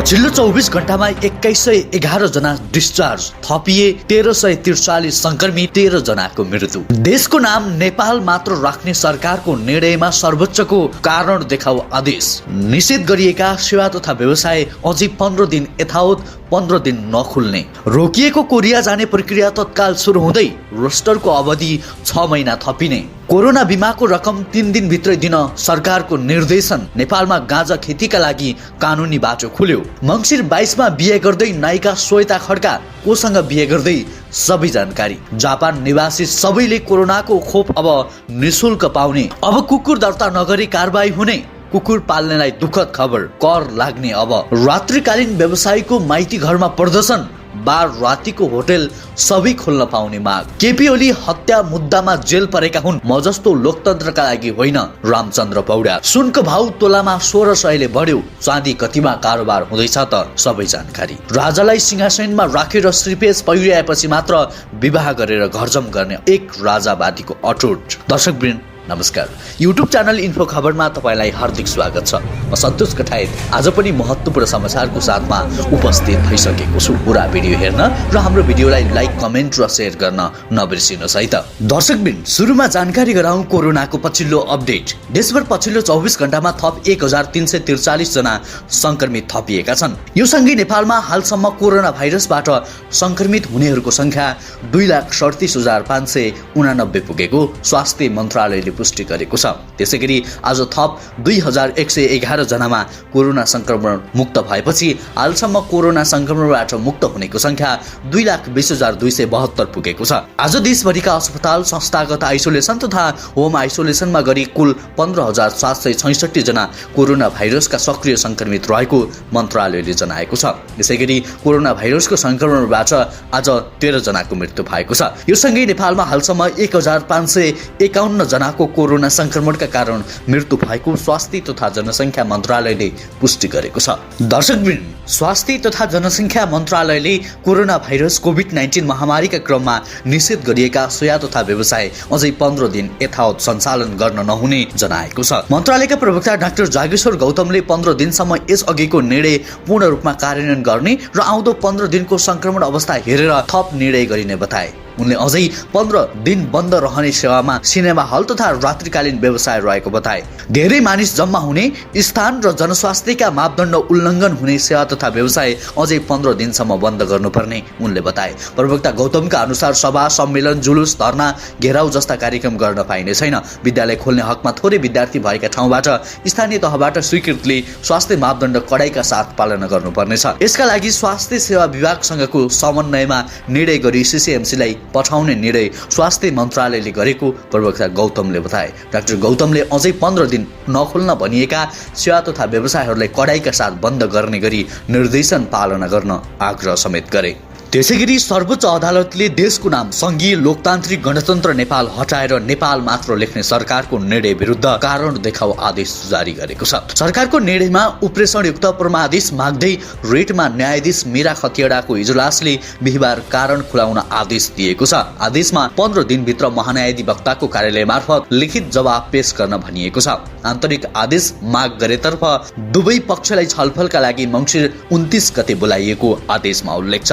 पछिल्लो 24 घण्टामा 2111 जना डिस्चार्ज, थपिए 1343 संक्रमित, 13 जनाको मृत्यु। देशको नाम नेपाल मात्र राख्ने सरकारको निर्णयमा सर्वोच्चको कारण देखाउ आदेश। निषेध गरिएका सेवा तथा व्यवसाय अझै 15 दिन यथावत 15 दिन नखुल्ने। रोकिएको कोरिया जाने प्रक्रिया तत्काल सुरु हुँदै रोस्टरको अवधि 6 महिना थपिने। कोरोना बिमाको रकम 3 दिन भित्रै दिन सरकारको निर्देशन। नेपालमा गाँजा खेतीका लागि कानुनी बाटो खुल्यो। मङ्सिर 22 मा बिहे गर्दै नायिका श्वेता खड्का कोसँग बिहे गर्दै, सबै जानकारी। जापान निवासी सबैले कोरोनाको खोप अब निशुल्क पाउने। अब कुकुर दर्ता नगरी कारबाही हुने। कुकुर पाल्नेलाई दुःखद खबर, कर लाग्ने। अब रात्रिकालीन व्यवसायीको माइती घरमा प्रदर्शन, बार, रातिको होटल सबै खोल्न पाउने माग। केपी ओली हत्या मुद्दामा जेल परेका हुन्, म जस्तो लोकतन्त्रका लागि होइन, रामचन्द्र पौड्याल। सुनको भाउ तोलामा 1600 ले बढ्यो, चाँदी कतिमा कारोबार हुँदैछ त, सबै जानकारी। राजालाई सिंहासनमा राखेर श्रीपेश पहिर्याएपछि मात्र विवाह गरेर घरजम गर्ने एक राजावादीको अटुट। दर्शकवृन्द नमस्कार, युट्युब च्यानल इन्फो खबरमा तपाईलाई हार्दिक स्वागत छ। म सन्तोष कठायत आज पनि महत्त्वपूर्ण समाचारको साथमा उपस्थित भइसकेको छु। पुरा भिडियो हेर्न र हाम्रो भिडियोलाई लाइक, कमेन्ट र सेयर गर्न नबिर्सिनुहोस् है त। दर्शकवृन्द सुरुमा जानकारी गराउँ कोरोनाको पछिल्लो अपडेट। देशभर पछिल्लो 24 घण्टामा थप 1343 जना संक्रमित थपिएका छन्। यो सँगै नेपालमा हालसम्म कोरोना भाइरसबाट संक्रमित हुनेहरूको संख्या 2,37,589 पुगेको स्वास्थ्य मन्त्रालयले पुष्टि गरेको छ। त्यसैगरी आज थप 2111 जनामा कोरोना संक्रमण मुक्त भएपछि हालसम्म कोरोना संक्रमणबाट मुक्त हुनेको संख्या 2,20,272 पुगेको छ। आज देशभरिका अस्पताल, संस्थागत आइसोलेसन तथा होम आइसोलेसनमा गरी कुल 15,766 जना कोरोना भाइरसका सक्रिय संक्रमित रहेको मन्त्रालयले जनाएको छ। यसैगरी कोरोना भाइरसको संक्रमणबाट आज 13 जनाको मृत्यु भएको छ। यो सँगै नेपालमा हालसम्म 1551 जनाको कोरोना संक्रमणका कारण मृत्यु भएको स्वास्थ्य तथा जनसंख्या मन्त्रालयले पुष्टि गरेको छ। दर्शकवृन्द, स्वास्थ्य तथा जनसंख्या मन्त्रालयले कोरोना भाइरस कोभिड-19 महामारीका क्रममा निषेध गरिएका सेवा तथा व्यवसाय अझै 15 दिन यथावत सञ्चालन गर्न नहुने जनाएको छ। मन्त्रालयका प्रवक्ता डाक्टर जागेश्वर गौतमले 15 दिनसम्म यस अघिको निर्णय पूर्ण रूपमा कार्यान्वयन गर्ने र आउँदो 15 दिनको संक्रमण अवस्था हेरेर थप निर्णय गरिने बताए। उनले अझै 15 दिन बन्द रहने सेवामा सिनेमा हल तथा रात्रिकालीन व्यवसाय रहेको बताए। धेरै मानिस जम्मा हुने स्थान र जनस्वास्थ्यका मापदण्ड उल्लङ्घन हुने सेवा तथा व्यवसाय अझै 15 दिनसम्म बन्द गर्नुपर्ने उनले बताए। प्रवक्ता गौतमका अनुसार सभा, सम्मेलन, जुलुस, धरना, घेराउ जस्ता कार्यक्रम गर्न पाइने छैन। विद्यालय खोल्ने हकमा थोरै विद्यार्थी भएका ठाउँबाट स्थानीय तहबाट स्वीकृतले स्वास्थ्य मापदण्ड कडाइका साथ पालना गर्नुपर्नेछ। यसका लागि स्वास्थ्य सेवा विभागसँगको समन्वयमा निर्णय गरी सीसीएमसीलाई पठाउने निर्णय स्वास्थ्य मन्त्रालयले गरेको प्रवक्ता गौतमले बताए। डाक्टर गौतमले अझै 15 दिन नखोल्न भनिएका सेवा तथा व्यवसायहरूलाई कडाइका साथ बन्द गर्ने गरी निर्देशन पालना गर्न आग्रह समेत गरे। त्यसैगरी सर्वोच्च अदालतले देशको नाम संघीय लोकतान्त्रिक गणतन्त्र नेपाल हटाएर नेपाल मात्र लेख्ने सरकारको निर्णय विरुद्ध कारण देखाउ आदेश जारी गरेको छ। सरकारको निर्णयमा उप्रेषणयुक्त परमादेश माग्दै रेटमा न्यायाधीश मीरा खतिवड़ाको इजलासले बिहिबार कारण खुलाउन आदेश दिएको छ। आदेशमा 15 दिनभित्र महान्यायाधिवक्ताको कार्यालय मार्फत लिखित जवाब पेश गर्न भनिएको छ। आन्तरिक आदेश माग गरेतर्फ दुवै पक्षलाई छलफलका लागि मङ्सिर 29 गते बोलाइएको आदेशमा उल्लेख छ।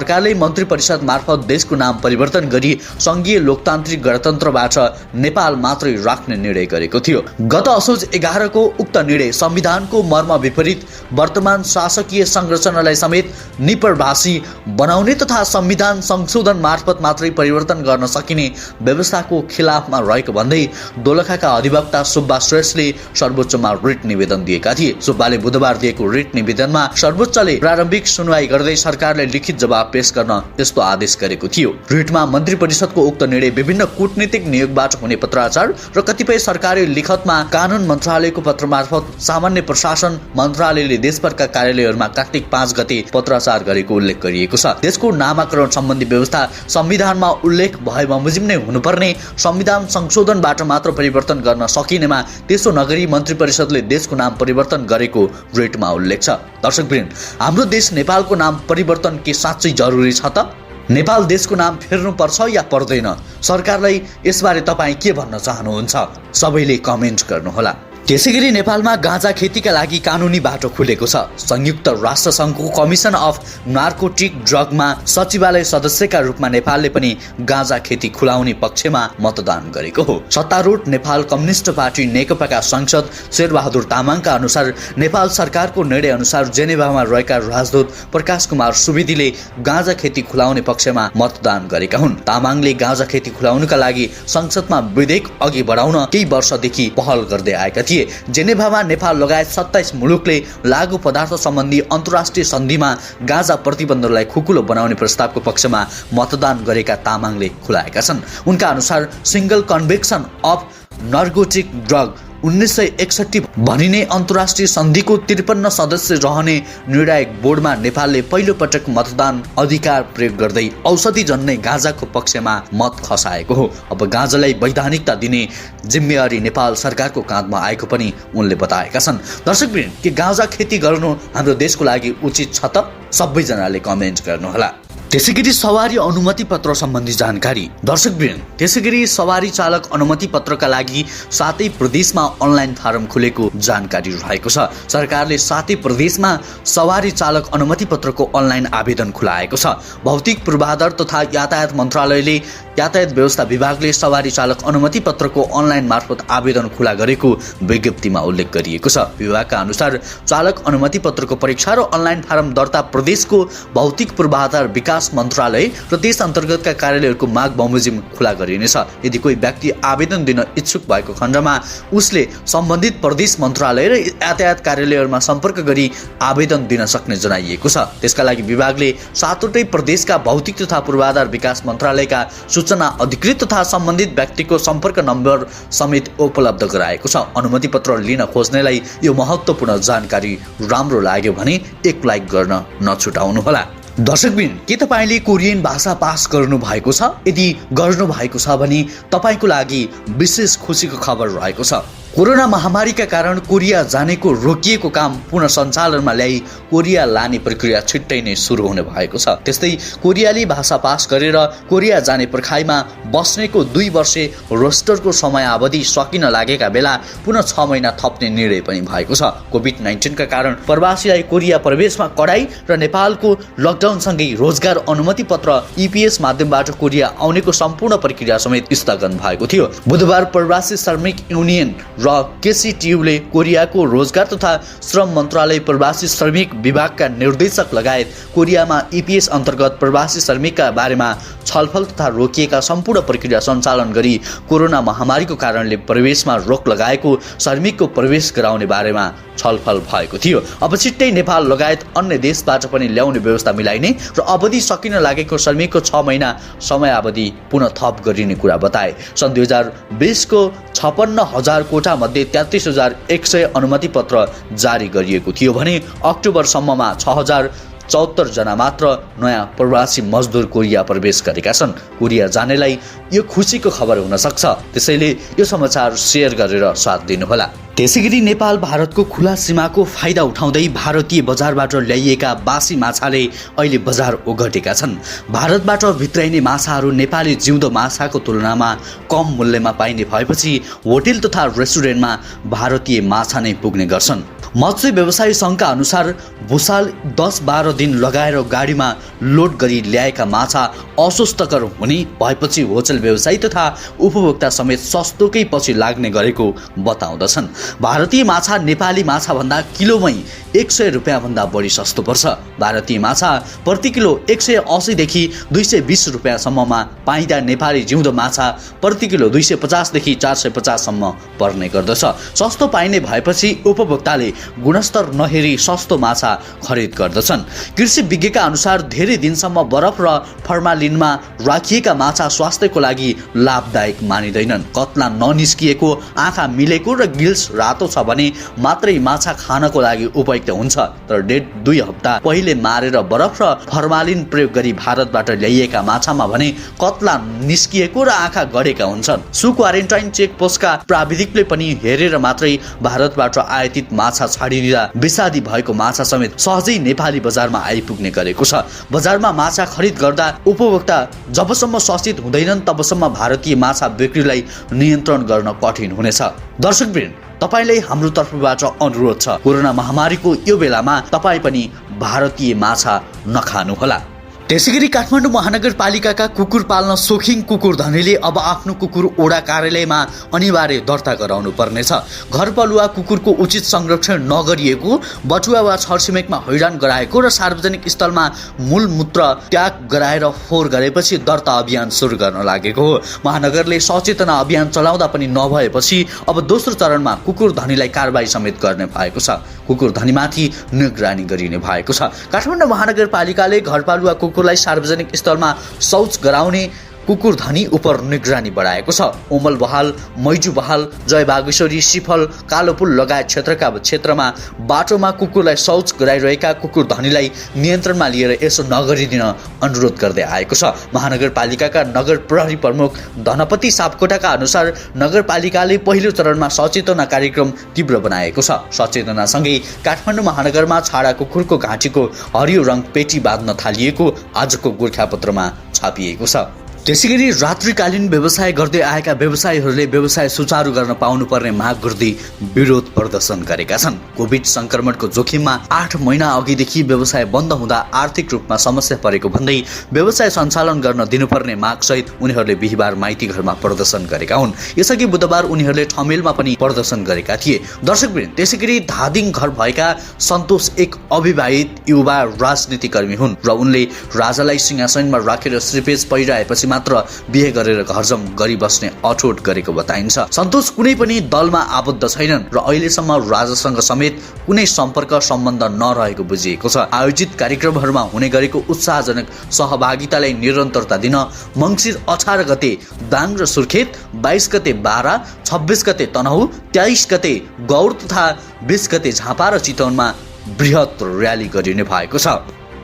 सरकारले मन्त्री परिषद मार्फत देशको नाम परिवर्तन गरी संघीय लोकतान्त्रिक गणतन्त्रबाट नेपाल मात्रै राख्ने निर्णय गरेको थियो। गत असोज 11 को उक्त निर्णय संविधानको मर्म विपरीत वर्तमान शासकीय संरचनालाई समेत निप्रवासी बनाउने तथा संविधान संशोधन मार्फत मात्रै परिवर्तन गर्न सकिने व्यवस्थाको खिलाफमा रहेको भन्दै दोलखाका अधिवक्ता सुब्बा श्रेष्ठले सर्वोच्चमा रिट निवेदन दिएका थिए। सुब्बाले बुधबार दिएको रिट निवेदनमा सर्वोच्चले प्रारम्भिक सुनवाई गर्दै सरकारले लिखित जवाब पेश गर्न यस्तो आदेश गरेको थियो। रिटमा मन्त्री परिषदको उक्त निर्णय विभिन्न कूटनीतिक नियोगबाट हुने पत्राचार र कतिपय सरकारी लिखतमा कानून मन्त्रालयको पत्र मार्फत सामान्य प्रशासन मन्त्रालयले देशभरका कार्यालयहरूमा कार्तिक 5 गते पत्राचार गरेको उल्लेख गरिएको छ। देशको नामाकरण सम्बन्धी व्यवस्था संविधानमा उल्लेख भए बमोजिम नै हुनुपर्ने, संविधान संशोधनबाट मात्र परिवर्तन गर्न सकिनेमा त्यसो नगरी मन्त्री परिषदले देशको नाम परिवर्तन गरेको रिटमा उल्लेख छ। दर्शकवृन्द, हाम्रो देश नेपालको नाम परिवर्तन के साँच्चै जरुरी छ त? नेपाल देशको नाम फेर्नु पर्छ या पर्दैन? सरकारलाई यसबारे तपाईँ के भन्न चाहनुहुन्छ? सबैले कमेन्ट गर्नुहोला। त्यसैगरी नेपालमा गाँजा खेतीका लागि कानुनी बाटो खुलेको छ। संयुक्त राष्ट्र सङ्घको कमिसन अफ नार्कोटिक ड्रगमा सचिवालय सदस्यका रूपमा नेपालले पनि गाँजा खेती खुलाउने पक्षमा मतदान गरेको हो। सत्तारूढ नेपाल कम्युनिस्ट पार्टी नेकपाका सांसद शेरबहादुर तामाङका अनुसार नेपाल सरकारको निर्णय अनुसार जेनेभामा रहेका राजदूत प्रकाश कुमार सुवेदीले गाँजा खेती खुलाउने पक्षमा मतदान गरेका हुन्। तामाङले गाँजा खेती खुलाउनका लागि संसदमा विधेयक अघि बढाउन केही वर्षदेखि पहल गर्दै आएका थिए। जेनेभामा नेपाल लगायत 27 मुलुकले लागू पदार्थ सम्बन्धी अन्तर्राष्ट्रिय सन्धिमा गाँजा प्रतिबन्धलाई खुकुलो बनाउने प्रस्तावको पक्षमा मतदान गरेका तामाङले खुलाएका छन्। उनका अनुसार single conviction of narcotic drug 1961 भनिने अन्तर्राष्ट्रिय सन्धिको 53 सदस्य रहने निर्णायक बोर्डमा नेपालले पहिलो पटक मतदान अधिकार प्रयोग गर्दै औषधि जन्य गाँजाको पक्षमा मत खसाएको हो। अब गाँजालाई वैधानिकता दिने जिम्मेवारी नेपाल सरकारको काँधमा आएको पनि उनले बताएका छन्। दर्शकवृन्द, के गाँजा खेती गर्नु हाम्रो देशको लागि उचित छ त? सबैजनाले कमेन्ट गर्नुहोला। त्यसैगरी सवारी अनुमति पत्र सम्बन्धी जानकारी। दर्शकवृन्द, त्यसैगरी सवारी चालक अनुमति पत्रका लागि 7 प्रदेशमा अनलाइन फारम खुलेको जानकारी रहेको छ। सरकारले 7 प्रदेशमा सवारी चालक अनुमति पत्रको अनलाइन आवेदन खुलाएको छ। भौतिक पूर्वाधार तथा यातायात मन्त्रालयले यातायात व्यवस्था विभागले सवारी चालक अनुमति पत्रको अनलाइन मार्फत आवेदन खुला गरेको विज्ञप्तिमा उल्लेख गरिएको छ। विभागका अनुसार चालक अनुमति पत्रको परीक्षा र अनलाइन फारम दर्ता प्रदेशको भौतिक पूर्वाधार विकास मन्त्रालय र त्यस अन्तर्गतका कार्यालयहरूको माग बमोजिम खुला गरिनेछ। यदि कोही व्यक्ति आवेदन दिन इच्छुक भएको खण्डमा उसले सम्बन्धित प्रदेश मन्त्रालय र यातायात कार्यालयहरूमा सम्पर्क गरी आवेदन दिन सक्ने जनाइएको छ। त्यसका लागि विभागले 7वटै प्रदेशका भौतिक तथा पूर्वाधार विकास मन्त्रालयका सूचना अधिकृत तथा सम्बन्धित व्यक्तिको सम्पर्क नम्बर समेत उपलब्ध गराएको छ। अनुमति पत्र लिन खोज्नेलाई यो महत्त्वपूर्ण जानकारी राम्रो लाग्यो भने एक लाइक गर्न नछुटाउनुहोला। दर्शकवृन्द, के तपाईले कोरियन भाषा पास गर्नु भएको छ? यदि गर्नु भएको छ भने तपाईको लागि विशेष खुसीको खबर रहेको छ। कोरोना महामारीका कारण कोरिया जानेको रोकिएको काम पुनः सञ्चालनमा ल्याई कोरिया लाने प्रक्रिया छिट्टै नै सुरु हुने भएको छ। त्यस्तै कोरियाली भाषा पास गरेर कोरिया जाने पर्खाइमा बस्नेको 2 वर्षे रोस्टरको समयावधि सकिन लागेका बेला पुनः 6 महिना थप्ने निर्णय पनि भएको छ। कोभिड-19 का कारण प्रवासीलाई कोरिया प्रवेशमा कडाई र नेपालको लकडाउनसँगै रोजगार अनुमति पत्र EPS माध्यमबाट कोरिया आउनेको सम्पूर्ण प्रक्रिया समेत स्थगन भएको थियो। बुधबार प्रवासी श्रमिक युनियन र KCTU-ले कोरियाको रोजगार तथा श्रम मन्त्रालय प्रवासी श्रमिक विभागका निर्देशक लगायत कोरियामा EPS अन्तर्गत प्रवासी श्रमिकका बारेमा छलफल तथा रोकिएका सम्पूर्ण प्रक्रिया सञ्चालन गरी कोरोना महामारीको कारणले प्रवेशमा रोक लगाएको श्रमिकको प्रवेश गराउने बारेमा छलफल भएको थियो। अब छिट्टै नेपाल लगायत अन्य देशबाट पनि ल्याउने व्यवस्था मिलाइने र अवधि सकिन लागेको श्रमिकको 6 महिना समयावधि पुनः थप गरिने कुरा बताए। सन् 2020 को 56,000 कोटा मध्ये 33,100 अनुमति पत्र जारी गरिएको थियो भने अक्टोबरसम्ममा 6,074 जना मात्र नयाँ प्रवासी मजदुर कोरिया प्रवेश गरेका छन्। कोरिया जानेलाई यो खुसीको खबर हुन सक्छ, त्यसैले यो समाचार शेयर गरेर साथ दिनुहोला। त्यसैगरी नेपाल भारतको खुला सीमाको फाइदा उठाउँदै भारतीय बजारबाट ल्याइएका बासी माछाले अहिले बजार ओगटेका छन्। भारतबाट भित्राइने माछाहरू नेपाली जिउँदो माछाको तुलनामा कम मूल्यमा पाइने भएपछि होटेल तथा रेस्टुरेन्टमा भारतीय माछा नै पुग्ने गर्छन्। मत्स्य व्यवसायी सङ्घका अनुसार भुसाल 10-12 दिन लगाएर गाडीमा लोड गरी ल्याएका माछा अस्वास्थ्यकर हुने भएपछि होटल व्यवसायी तथा उपभोक्ता समेत सस्तोकै पछि लाग्ने गरेको बताउँदछन्। भारतीय माछा नेपाली माछा भन्दा किलोमै 100 रुपियाँ भन्दा बढी सस्तो पर्छ। भारतीय माछा प्रति किलो 180 देखि 220 रुपियाँसम्ममा पाइँदा नेपाली जिउँदो माछा प्रति किलो 250 देखि 450 सम्म पर्ने गर्दछ। सस्तो पाइने भएपछि उपभोक्ताले गुणस्तर नहेरी सस्तो माछा खरिद गर्दछन्। कृषि विज्ञका अनुसार धेरै दिनसम्म बरफ र फर्मालिनमा राखिएका माछा स्वास्थ्यको लागि लाभदायक मानिँदैनन्। कत्ला ननिस्किएको, आँखा मिलेको र गिल्स रातो छ भने मात्रै माछा खानको लागि उपयुक्त हुन्छ। तर 1.5-2 हप्ता पहिले मारेर बरफ र फर्मालिन प्रयोग गरी भारतबाट ल्याइएका माछामा भने कत्ला निस्किएको र आँखा गडेका हुन्छन्। सु क्वारेन्टाइन चेक पोस्टका प्राविधिकले पनि हेरेर मात्रै भारतबाट आयातित माछा छाडिदिँदा विषादी भएको माछा समेत सहजै नेपाली बजारमा आइपुग्ने गरेको छ। बजारमा माछा खरिद गर्दा उपभोक्ता जबसम्म सचेत हुँदैनन् तबसम्म भारतीय माछा बिक्रीलाई नियन्त्रण गर्न कठिन हुनेछ। दर्शकवृन्द, तपाईलाई हाम्रो तर्फबाट अनुरोध छ, कोरोना महामारीको यो बेलामा तपाईँ पनि भारतीय माछा नखानुहोला। त्यसैगरी काठमाडौँ महानगरपालिकाका कुकुर पाल्न सोखिङ कुकुर धनीले अब आफ्नो कुकुर ओडा कार्यालयमा अनिवार्य दर्ता गराउनु पर्नेछ। घरपालुवा कुकुरको उचित संरक्षण नगरिएको, बटुवा वा छरछिमेकमा हैरान गराएको र सार्वजनिक स्थलमा मूलमूत्र त्याग गराएर फोहोर गरेपछि दर्ता अभियान सुरु गर्न लागेको हो। महानगरले सचेतना अभियान चलाउँदा पनि नभएपछि अब दोस्रो चरणमा कुकुर धनीलाई कारबाही समेत गर्ने भएको छ। कुकुर धनीमाथि निगरानी गरिने भएको छ। काठमाडौँ महानगरपालिकाले घरपालुवा कुकुरलाई सार्वजनिक स्थलमा शौच गराउने कुकुर धनी उप निगरानी बढाएको छ। ओमल बहाल, मैजु बहाल, जय बागेश्वरी, सिफल, कालोपुल लगायत क्षेत्रमा बाटोमा कुकुरलाई शौच गराइरहेका कुकुर धनीलाई नियन्त्रणमा लिएर यसो नगरिदिन अनुरोध गर्दै आएको छ। महानगरपालिकाका नगर प्रहरी प्रमुख धनपति सापकोटाका अनुसार नगरपालिकाले पहिलो चरणमा सचेतना कार्यक्रम तीव्र बनाएको छ। सचेतनासँगै काठमाडौँ महानगरमा छाडा कुकुरको घाँटीको हरियो रङ पेटी बाँध्न थालिएको आजको गोरखापत्रमा छापिएको छ। त्यसैगरी रात्रिकालीन व्यवसाय गर्दै आएका व्यवसायीहरूले व्यवसाय सुचारू गर्न पाउनुपर्ने माग गर्दै विरोध प्रदर्शन गरेका छन्। कोभिड संक्रमणको जोखिममा 8 महिना अघिदेखि व्यवसाय बन्द हुँदा आर्थिक रूपमा समस्या परेको भन्दै व्यवसाय सञ्चालन गर्न दिनुपर्ने मागसहित उनीहरूले बिहिबार माइती घरमा प्रदर्शन गरेका हुन्। यसअघि बुधबार उनीहरूले ठमेलमा पनि प्रदर्शन गरेका थिए। दर्शकवृन्द, त्यसैगरी धादिङ घर भएका सन्तोष एक अविवाहित युवा राजनीतिकर्मी हुन् र उनले राजालाई सिंहासनमा राखेर श्रीपेज पहिराएपछि मात्र बिहे गरेर घरजम गरी बस्ने अठोट गरेको बताइन्छ। सन्तोष कुनै पनि दलमा आबद्ध छैनन् र अहिलेसम्म राजासँग समेत कुनै सम्पर्क सम्बन्ध नरहेको बुझिएको छ। आयोजित कार्यक्रमहरूमा हुने गरेको उत्साहजनक सहभागितालाई निरन्तरता दिन मङ्सिर 18 गते दाङ र सुर्खेत, 22 गते बारा, 26 गते तनहुँ, 23 गते गौर तथा 20 गते झापा र चितवनमा बृहत र्याली गरिने भएको छ।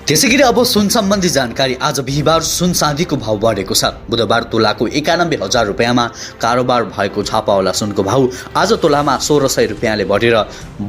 त्यसैगरी अब सुन सम्बन्धी जानकारी। आज बिहिबार सुन चाँदीको भाव बढेको छ। बुधबार तोलाको 91,000 रुपियाँमा कारोबार भएको छापावाला सुनको भाव आज तोलामा 1,600 रुपियाँले बढेर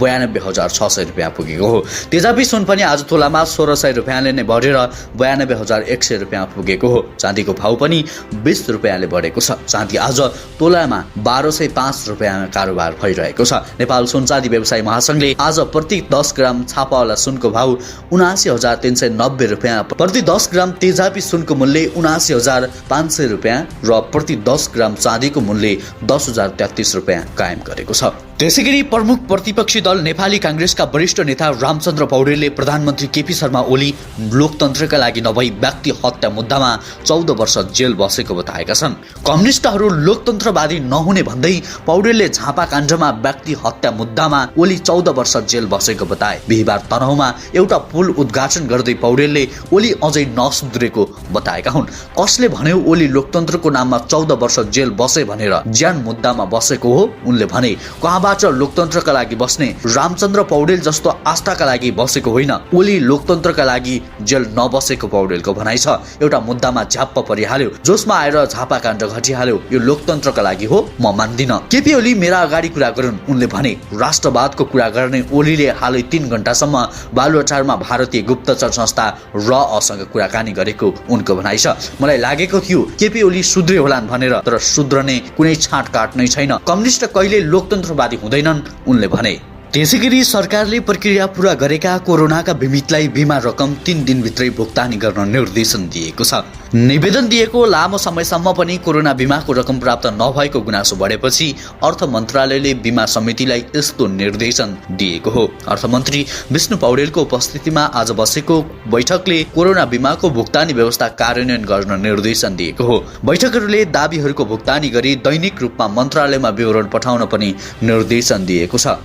92,600 रुपियाँ पुगेको हो। तेजाबी सुन पनि आज तोलामा 1,600 रुपियाँले नै बढेर 92,100 रुपियाँ पुगेको हो। चाँदीको भाव पनि 20 रुपियाँले बढेको छ। चाँदी आज तोलामा 1,205 रुपियाँमा कारोबार भइरहेको छ। नेपाल सुन चाँदी व्यवसायी महासंघले आज प्रति 10 ग्राम छापावाला सुनको भाव 79,390 रुपियाँ, प्रति 10 ग्राम तेजाबी सुनको मूल्य 79,500 रुपियाँ र प्रति 10 ग्राम चाँदीको मूल्य 10,033 रुपियाँ कायम गरेको छ। त्यसैगरी प्रमुख प्रतिपक्षी दल नेपाली कांग्रेसका वरिष्ठ नेता रामचन्द्र पौडेलले प्रधानमन्त्री केपी शर्मा ओली लोकतन्त्रका लागि नभई व्यक्ति हत्या मुद्दामा 14 वर्ष जेल बसेको बताएका छन्। कम्युनिस्टहरू लोकतन्त्रवादी नहुने भन्दै पौडेलले झापा काण्डमा व्यक्ति हत्या मुद्दामा ओली 14 वर्ष जेल बसेको बताए। बिहिबार तनहुँमा एउटा पुल उद्घाटन गर्दै पौडेलले ओली अझै नसुध्रेको बताएका हुन्। कसले भन्यो ओली लोकतन्त्रको नाममा 14 वर्ष जेल बसे भनेर? ज्यान मुद्दामा बसेको हो उनले भने। कहाँबाट लोकतन्त्रका लागि बस्ने? रामचन्द्र पौडेल जस्तो आस्थाका लागि बसेको होइन, ओली लोकतन्त्रका लागि जेल नबसेको पौडेलको भनाइ छ। एउटा मुद्दामा झ्याप्प परिहाल्यो, जोसमा आएर झापा काण्ड घटिहाल्यो, यो लोकतन्त्रका लागि हो? म मान्दिन। केपी ओली मेरा अगाडि कुरा गरून्, उनले भने। राष्ट्रवादको कुरा गर्ने ओलीले हालै 3 घण्टासम्म बालुवाटारमा भारतीय गुप्तचर संस्था रअसँग कुराकानी गरेको उनको भनाइ छ। मलाई लागेको थियो केपी ओली सुध्रे होलान् भनेर, तर सुध्रने कुनै छाँटकाट नै छैन। कम्युनिस्ट कहिले लोकतन्त्रवादी हुँदैनन्, उनले भने। त्यसैगरी सरकारले प्रक्रिया पूरा गरेका कोरोनाका बिमितलाई बिमा रकम 3 दिनभित्रै भुक्तानी गर्न निर्देशन दिएको छ। निवेदन दिएको लामो समयसम्म पनि कोरोना बिमाको रकम प्राप्त नभएको गुनासो बढेपछि अर्थ मन्त्रालयले बिमा समितिलाई यस्तो निर्देशन दिएको हो। अर्थमन्त्री विष्णु पौडेलको उपस्थितिमा आज बसेको बैठकले कोरोना बिमाको भुक्तानी व्यवस्था कार्यान्वयन गर्न निर्देशन दिएको हो। बैठकहरूले दाबीहरूको भुक्तानी गरी दैनिक रूपमा मन्त्रालयमा विवरण पठाउन पनि निर्देशन दिएको छ।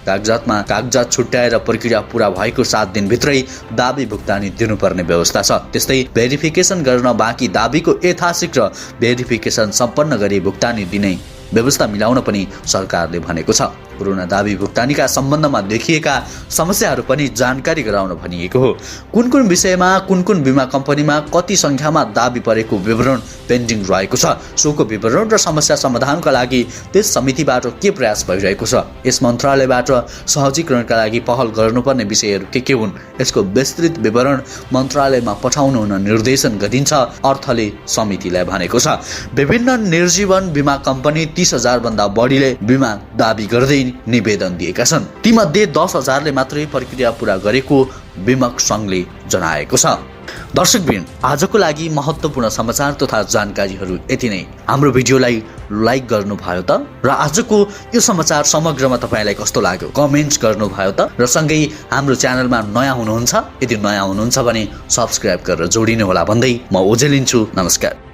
कागजात छुट्याएर प्रक्रिया पूरा भएको 7 दिनभित्रै दाबी भुक्तानी दिनुपर्ने व्यवस्था छ। त्यस्तै भेरिफिकेसन गर्न बाँकी दाबीको यथाशीघ्र भेरिफिकेसन सम्पन्न गरी भुक्तानी दिने व्यवस्था मिलाउन पनि सरकारले भनेको छ। कोरोना दाबी भुक्तानीका सम्बन्धमा देखिएका समस्याहरू पनि जानकारी गराउन भनिएको हो। कुन कुन विषयमा कुन कुन बिमा कम्पनीमा कति संख्यामा दाबी परेको विवरण पेन्डिङ रहेको छ, सोको विवरण र समस्या समाधानका लागि त्यस समितिबाट के प्रयास भइरहेको छ, यस मन्त्रालयबाट सहजीकरणका लागि पहल गर्नुपर्ने विषयहरू के हुन्, यसको विस्तृत विवरण मन्त्रालयमा पठाउनु हुन निर्देशन गरिन्छ, अर्थले समितिलाई भनेको छ। विभिन्न निर्जीवन बिमा कम्पनी 30,000 भन्दा बढीले बिमा दाबी गर्दै निवेदन दिएका छन्। तीमध्ये 10,000ले मात्रै प्रक्रिया पूरा गरेको विमक सङ्घले जनाएको छ। दर्शकवृन्द, आजको लागि महत्त्वपूर्ण समाचार तथा जानकारीहरू यति नै। हाम्रो भिडियोलाई लाइक गर्नुभयो त? र आजको यो समाचार समग्रमा तपाईँलाई कस्तो लाग्यो कमेन्ट्स गर्नुभयो त? र सँगै हाम्रो च्यानलमा नयाँ हुनुहुन्छ, यदि नयाँ हुनुहुन्छ भने सब्स्क्राइब गरेर जोडिनु होला भन्दै म ओझेलिन्छु। नमस्कार।